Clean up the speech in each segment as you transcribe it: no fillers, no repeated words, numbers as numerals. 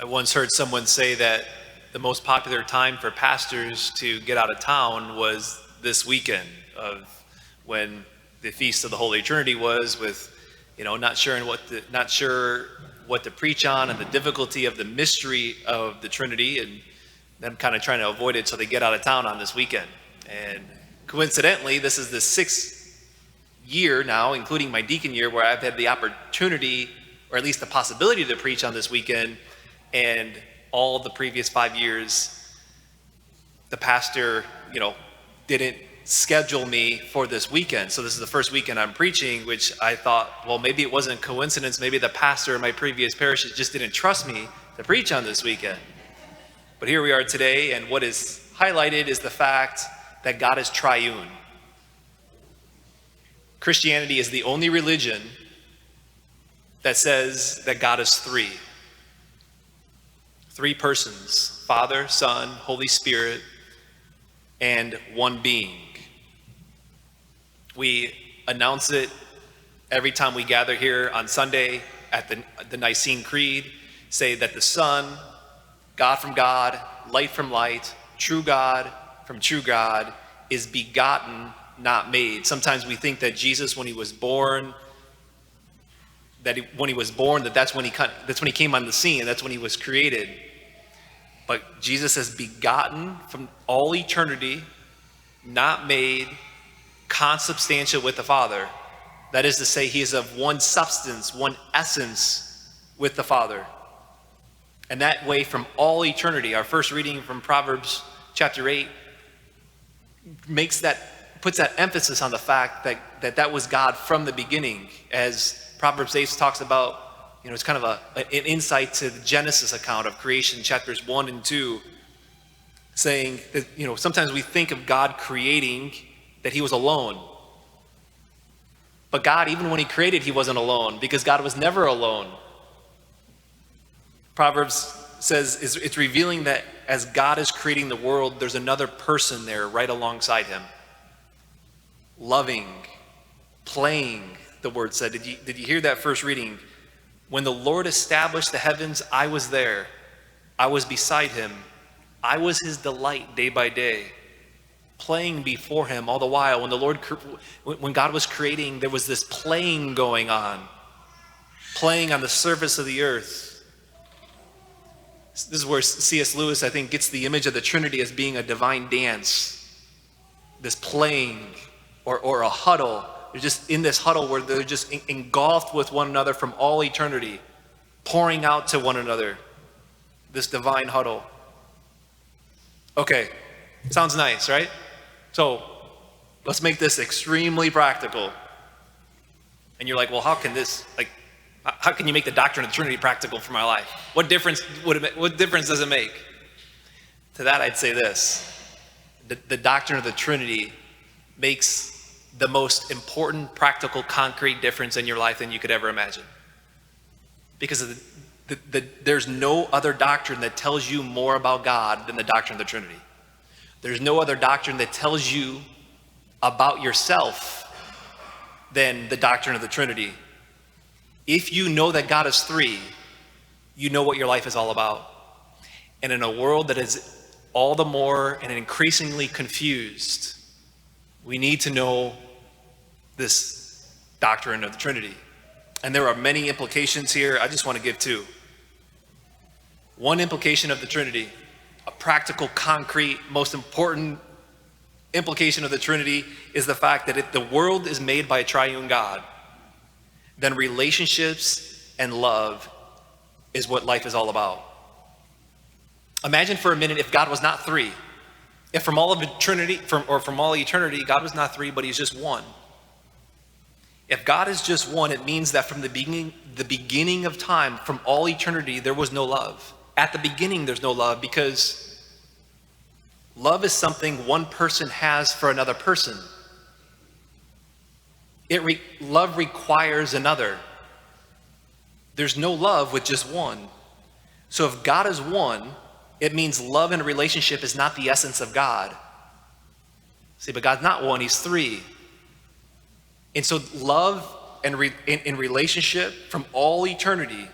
I once heard someone say that the most popular time for pastors to get out of town was this weekend of when the Feast of the Holy Trinity was, with, not sure what to preach on and the difficulty of the mystery of the Trinity, and them kind of trying to avoid it so they get out of town on this weekend. And coincidentally, this is the 6th year now, including my deacon year, where I've had the opportunity, or at least the possibility, to preach on this weekend. And all the previous 5 years, the pastor, didn't schedule me for this weekend. So this is the first weekend I'm preaching, which I thought, well, maybe it wasn't a coincidence. Maybe the pastor in my previous parish just didn't trust me to preach on this weekend. But here we are today, and what is highlighted is the fact that God is triune. Christianity is the only religion that says that God is three. Three persons: Father, Son, Holy Spirit, and one being. We announce it every time we gather here on Sunday at the Nicene Creed, say that the Son, God from God, light from light, true God from true God, is begotten, not made. Sometimes we think that Jesus, when he was born, that's when he came on the scene, that's when he was created. But Jesus is begotten from all eternity, not made, consubstantial with the Father. That is to say, he is of one substance, one essence with the Father. And that way, from all eternity, our first reading from Proverbs chapter 8 puts that emphasis on the fact that was God from the beginning. As Proverbs 8 talks about, it's kind of an insight to the Genesis account of creation, chapters 1 and 2, saying that, sometimes we think of God creating that he was alone. But God, even when he created, he wasn't alone, because God was never alone. Proverbs says it's revealing that as God is creating the world, there's another person there right alongside him. Loving, playing, the word said. Did you hear that first reading? When the Lord established the heavens, I was there. I was beside him. I was his delight day by day, playing before him all the while. When God was creating, there was this playing going on, playing on the surface of the earth. This is where C.S. Lewis, I think, gets the image of the Trinity as being a divine dance. This playing, or a huddle. They're just in this huddle where they're just engulfed with one another from all eternity, pouring out to one another. This divine huddle. Okay, sounds nice, right? So let's make this extremely practical. And you're like, well, how can you make the doctrine of the Trinity practical for my life? What difference does it make? To that, I'd say this: the doctrine of the Trinity makes the most important, practical, concrete difference in your life than you could ever imagine. Because there's no other doctrine that tells you more about God than the doctrine of the Trinity. There's no other doctrine that tells you about yourself than the doctrine of the Trinity. If you know that God is three, you know what your life is all about. And in a world that is all the more and increasingly confused, we need to know this doctrine of the Trinity. And there are many implications here. I just want to give two. One implication of the Trinity, a practical, concrete, most important implication of the Trinity, is the fact that if the world is made by a triune God, then relationships and love is what life is all about. Imagine for a minute if God was not three. If from all eternity, God was not three, but he's just one. If God is just one, it means that from the beginning of time, from all eternity, there was no love. At the beginning, there's no love, because love is something one person has for another person. Love requires another. There's no love with just one. So if God is one, it means love in a relationship is not the essence of God. See, but God's not one, he's three. And so love and in relationship from all eternity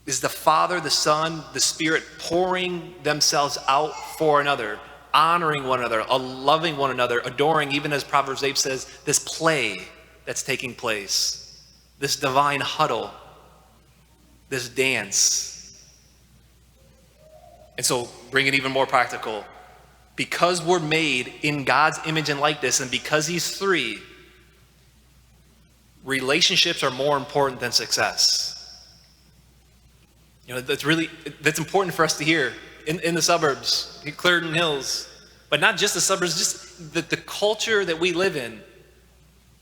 is the Father, the Son, the Spirit pouring themselves out for another, honoring one another, loving one another, adoring, even as Proverbs 8 says, this play that's taking place, this divine huddle, this dance. And so bring it even more practical. Because we're made in God's image and likeness, and because he's three, relationships are more important than success. You know, that's important for us to hear in the suburbs, in Clarendon Hills, but not just the suburbs, just the culture that we live in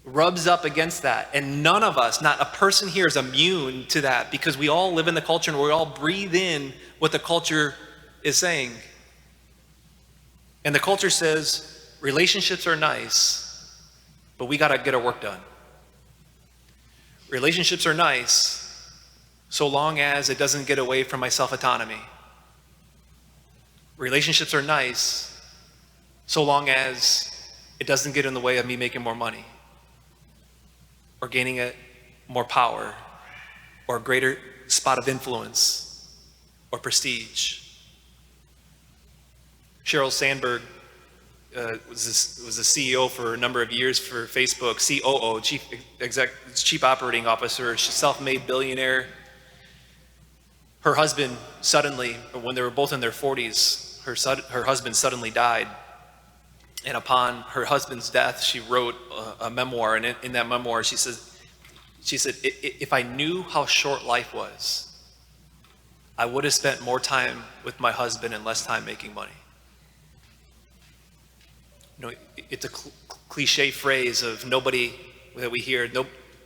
rubs up against that. And none of us, not a person here, is immune to that, because we all live in the culture and we all breathe in what the culture is saying. And the culture says relationships are nice, but we got to get our work done. Relationships are nice so long as it doesn't get away from my self-autonomy. Relationships are nice so long as it doesn't get in the way of me making more money or gaining more power or a greater spot of influence or prestige. Sheryl Sandberg was the CEO for a number of years for Facebook, COO, Chief Operating Officer. She's a self-made billionaire. Her husband suddenly, when they were both in their 40s, her husband suddenly died. And upon her husband's death, she wrote a memoir. And in that memoir, she said, if I knew how short life was, I would have spent more time with my husband and less time making money. You know, it's a cliche phrase of nobody that we hear,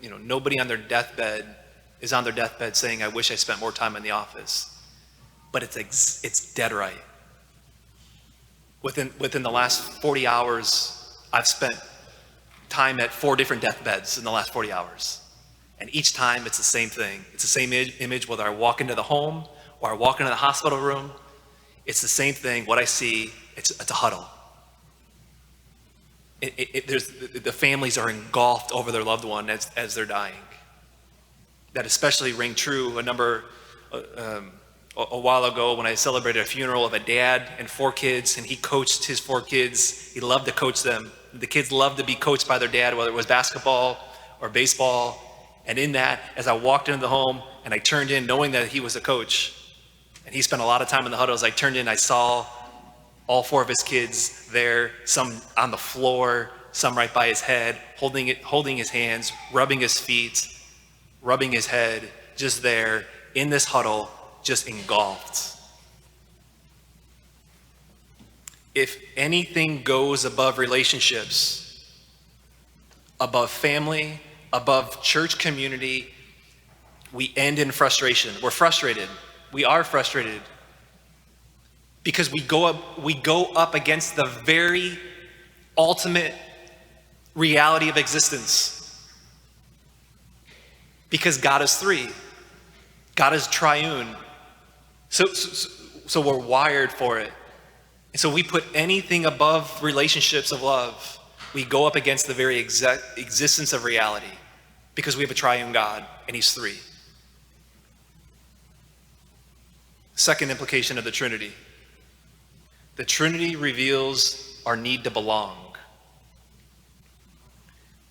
nobody on their deathbed is on their deathbed saying, I wish I spent more time in the office. But it's dead right. Within the last 40 hours, I've spent time at 4 different deathbeds in the last 40 hours. And each time it's the same thing. It's the same image, whether I walk into the home or I walk into the hospital room, it's the same thing. What I see, it's a huddle. The families are engulfed over their loved one as they're dying. That especially rang true a while ago when I celebrated a funeral of a dad and 4 kids, and he coached his 4 kids. He loved to coach them. The kids loved to be coached by their dad, whether it was basketball or baseball. And in that, as I walked into the home and I turned in knowing that he was a coach, and he spent a lot of time in the huddle, as I turned in, I saw all 4 of his kids there, some on the floor, some right by his head, holding his hands, rubbing his feet, rubbing his head, just there in this huddle, just engulfed. If anything goes above relationships, above family, above church community, we end in frustration. We're frustrated. We are frustrated because we go up against the very ultimate reality of existence. Because God is 3. God is triune. So we're wired for it. And so we put anything above relationships of love. We go up against the very existence of reality because we have a triune God and he's 3. Second implication of the Trinity. The Trinity reveals our need to belong.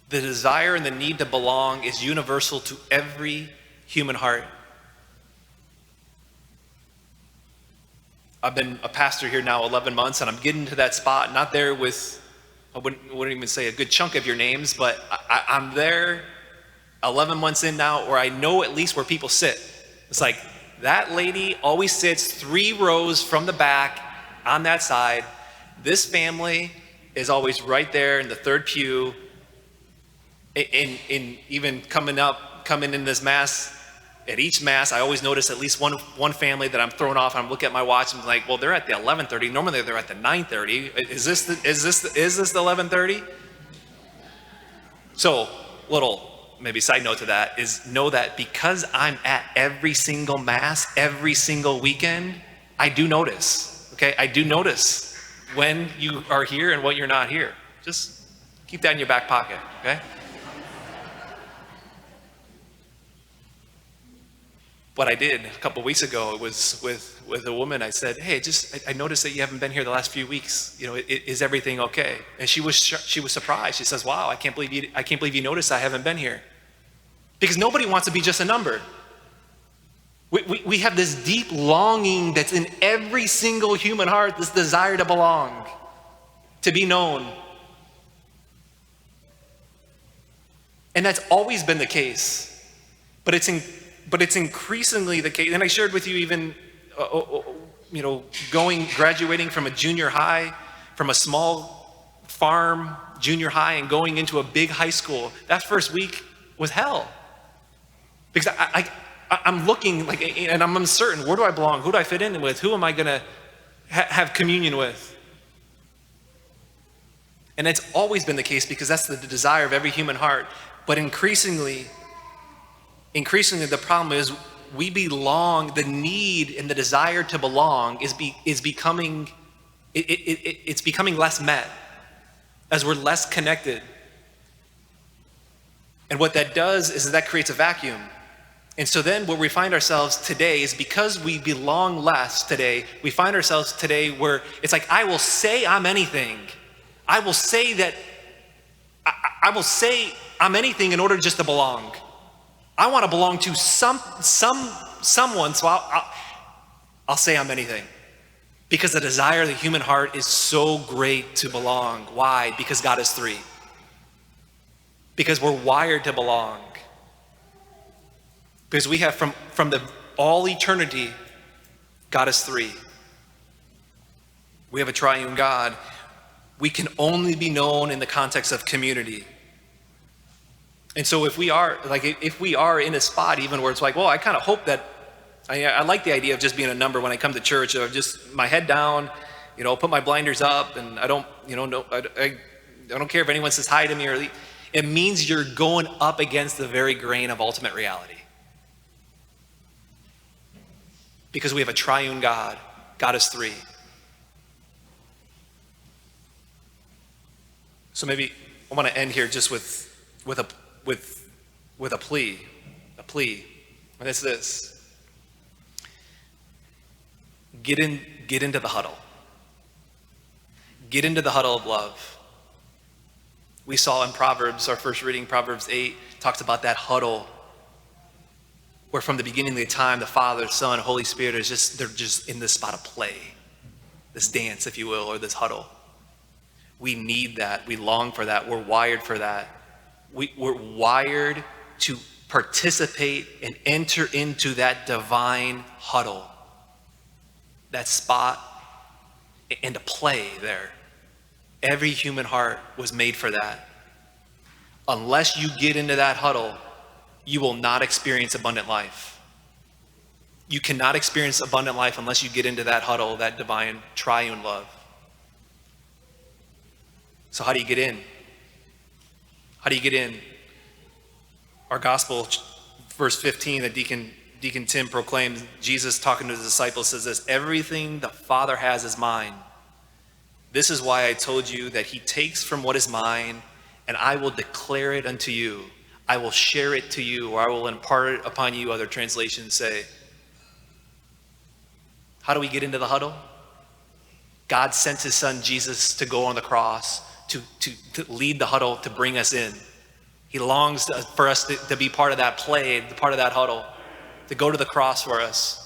The desire and the need to belong is universal to every human heart. I've been a pastor here now 11 months, and I'm getting to that spot, not there with, I wouldn't even say a good chunk of your names, but I'm there 11 months in now where I know at least where people sit. It's like, that lady always sits 3 rows from the back on that side. This family is always right there in the 3rd pew. In even coming in this mass, at each mass, I always notice at least one family that I'm thrown off. I'm looking at my watch and I'm like, well, they're at the 11:30. Normally they're at the 9:30. Is this the 11:30? So, little maybe side note to that is know that because I'm at every single mass, every single weekend, I do notice. Okay, I do notice when you are here and when you're not here. Just keep that in your back pocket. Okay. what I did a couple weeks ago was with a woman. I said, hey, I noticed that you haven't been here the last few weeks. Is everything okay? And she was surprised. She says, wow, I can't believe you noticed I haven't been here. Because nobody wants to be just a number. We have this deep longing that's in every single human heart, this desire to belong, to be known. And that's always been the case. But it's increasingly the case. And I shared with you even, graduating from a junior high, from a small farm junior high and going into a big high school. That first week was hell. Because I'm looking and I'm uncertain, where do I belong? Who do I fit in with? Who am I going to have communion with? And it's always been the case because that's the desire of every human heart. But increasingly, the problem is we belong. The need and the desire to belong is becoming less met as we're less connected. And what that does is that creates a vacuum. And so then where we find ourselves today is because we belong less today, we find ourselves today where it's like, I will say I'm anything. I will say I'm anything in order just to belong. I want to belong to someone, so I'll say I'm anything. Because the desire of the human heart is so great to belong. Why? Because God is three. Because we're wired to belong. Because we have from the all eternity, God is three. We have a triune God. We can only be known in the context of community. And so if we are in a spot even where it's like, well, I kind of hope that, I like the idea of just being a number when I come to church, of just my head down, put my blinders up, and I don't care if anyone says hi to me, or it means you're going up against the very grain of ultimate reality. Because we have a triune God. God is three. So maybe I want to end here just with a plea. And it's this. Get into the huddle. Get into the huddle of love. We saw in Proverbs, our first reading, Proverbs 8, talks about that huddle where from the beginning of the time, the Father, Son, Holy Spirit they're just in this spot of play, this dance, if you will, or this huddle. We need that. We long for that. We're wired for that. We're wired to participate and enter into that divine huddle, that spot, and to play there. Every human heart was made for that. Unless you get into that huddle, you will not experience abundant life. You cannot experience abundant life unless you get into that huddle, that divine triune love. So how do you get in? How do you get in? Our gospel, verse 15, that Deacon Tim proclaims, Jesus talking to his disciples says this, everything the Father has is mine. This is why I told you that he takes from what is mine, and I will declare it unto you. I will share it to you, or I will impart it upon you, other translations say. How do we get into the huddle? God sent his son Jesus to go on the cross, to lead the huddle, to bring us in. He longs for us to be part of that play, part of that huddle, to go to the cross for us.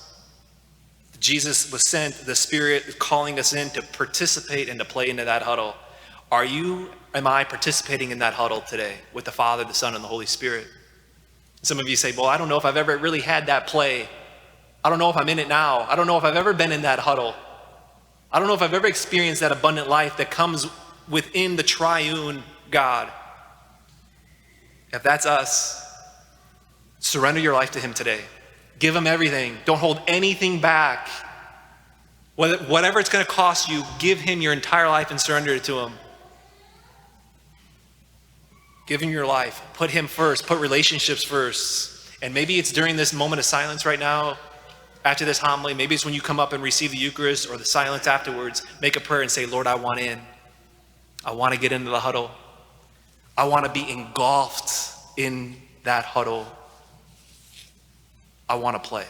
Jesus was sent, the Spirit is calling us in to participate and to play into that huddle. Am I participating in that huddle today with the Father, the Son, and the Holy Spirit? Some of you say, well, I don't know if I've ever really had that play. I don't know if I'm in it now. I don't know if I've ever been in that huddle. I don't know if I've ever experienced that abundant life that comes within the triune God. If that's us, surrender your life to him today. Give him everything. Don't hold anything back. Whatever it's going to cost you, give him your entire life and surrender it to him. Give him your life. Put him first. Put relationships first. And maybe it's during this moment of silence right now, after this homily. Maybe it's when you come up and receive the Eucharist or the silence afterwards. Make a prayer and say, Lord, I want in. I want to get into the huddle. I want to be engulfed in that huddle. I want to play.